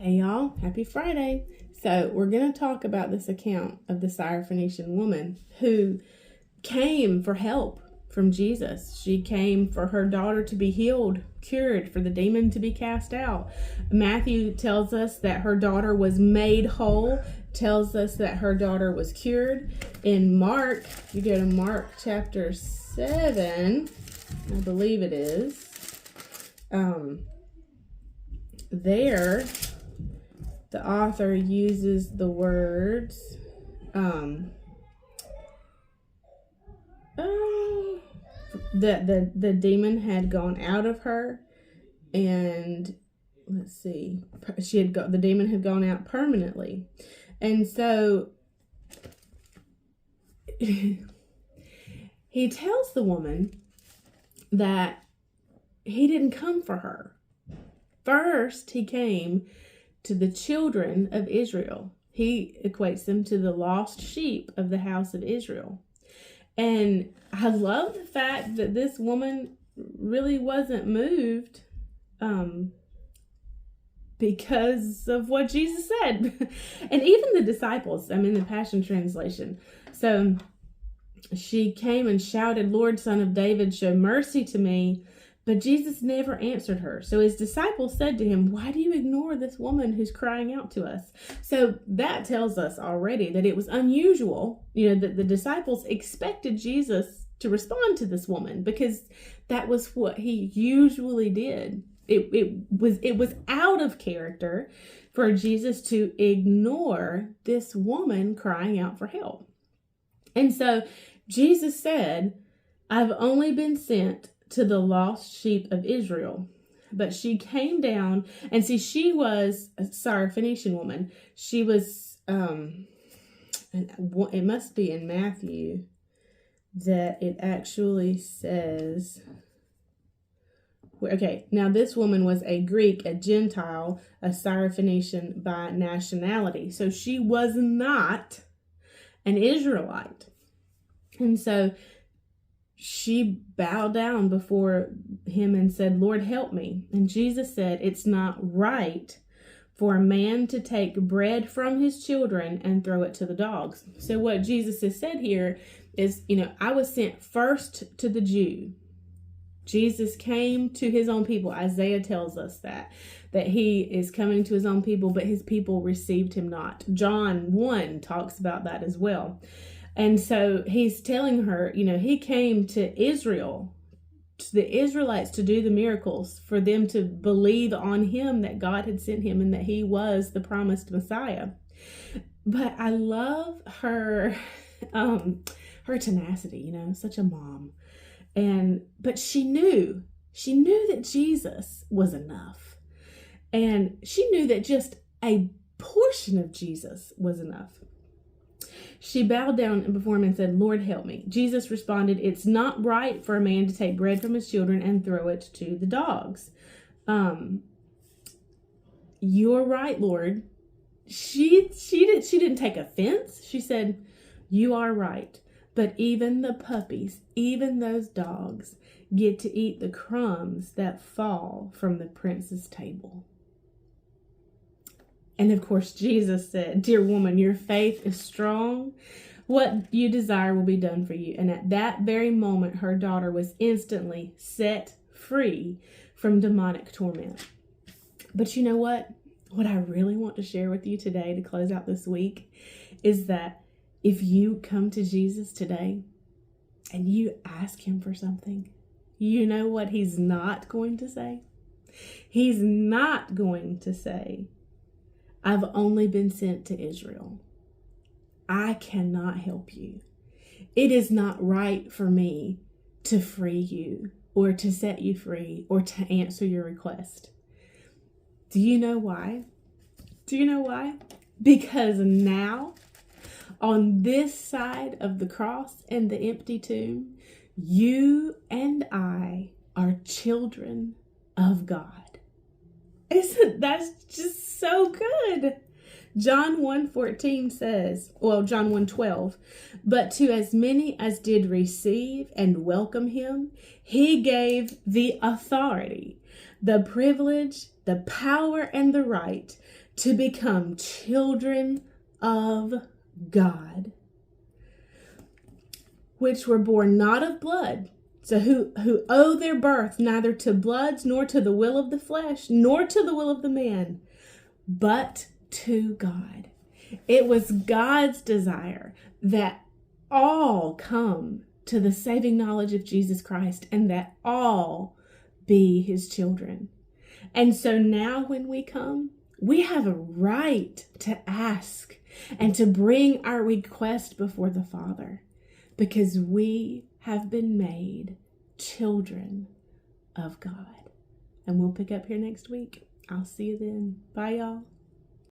Hey y'all, happy Friday. So we're going to talk about this account of the Syrophoenician woman who came for help from Jesus. She came for her daughter to be healed, cured, for the demon to be cast out. Matthew tells us that her daughter was made whole, tells us that her daughter was cured. In Mark, you go to Mark chapter 7, I believe it is. There, the author uses the words, the demon had gone out of her, and let's see, the demon had gone out permanently, and so he tells the woman that he didn't come for her. First, he came to the children of Israel. He equates them to the lost sheep of the house of Israel. And I love the fact that this woman really wasn't moved because of what Jesus said. And even the disciples, I'm in the Passion Translation. So she came and shouted, "Lord, Son of David, show mercy to me." But Jesus never answered her. So his disciples said to him, "Why do you ignore this woman who's crying out to us?" So that tells us already that it was unusual, that the disciples expected Jesus to respond to this woman because that was what he usually did. It was out of character for Jesus to ignore this woman crying out for help. And so Jesus said, "I've only been sent to the lost sheep of Israel." But she came down, and see, she was a Syrophoenician woman. She was, it must be in Matthew that it actually says, okay, now this woman was a Greek, a Gentile, a Syrophoenician by nationality. So she was not an Israelite. And so she bowed down before him and said, "Lord, help me." And Jesus said, "It's not right for a man to take bread from his children and throw it to the dogs." So what Jesus has said here is, I was sent first to the Jew. Jesus came to his own people. Isaiah tells us that he is coming to his own people, but his people received him not. John 1 talks about that as well. And so he's telling her, he came to Israel, to the Israelites, to do the miracles, for them to believe on him, that God had sent him and that he was the promised Messiah. But I love her, her tenacity, such a mom. But she knew that Jesus was enough. And she knew that just a portion of Jesus was enough. She bowed down before him and said, "Lord, help me." Jesus responded, "It's not right for a man to take bread from his children and throw it to the dogs." You're right, Lord. She didn't take offense. She said, "You are right. But even the puppies, even those dogs, get to eat the crumbs that fall from the prince's table." And of course, Jesus said, "Dear woman, your faith is strong. What you desire will be done for you." And at that very moment, her daughter was instantly set free from demonic torment. But you know what? What I really want to share with you today to close out this week is that if you come to Jesus today and you ask him for something, you know what he's not going to say? He's not going to say, "I've only been sent to Israel. I cannot help you. It is not right for me to free you or to set you free or to answer your request." Do you know why? Because now, on this side of the cross and the empty tomb, you and I are children of God. Isn't that just so good? John 1:14 says, John 1:12, "But to as many as did receive and welcome him, he gave the authority, the privilege, the power, and the right to become children of God, which were born not of blood, so who owe their birth neither to blood, nor to the will of the flesh, nor to the will of the man, but to God. It was God's desire that all come to the saving knowledge of Jesus Christ and that all be his children. And so now when we come, we have a right to ask and to bring our request before the Father, because we have been made children of God. And we'll pick up here next week. I'll see you then. Bye, y'all.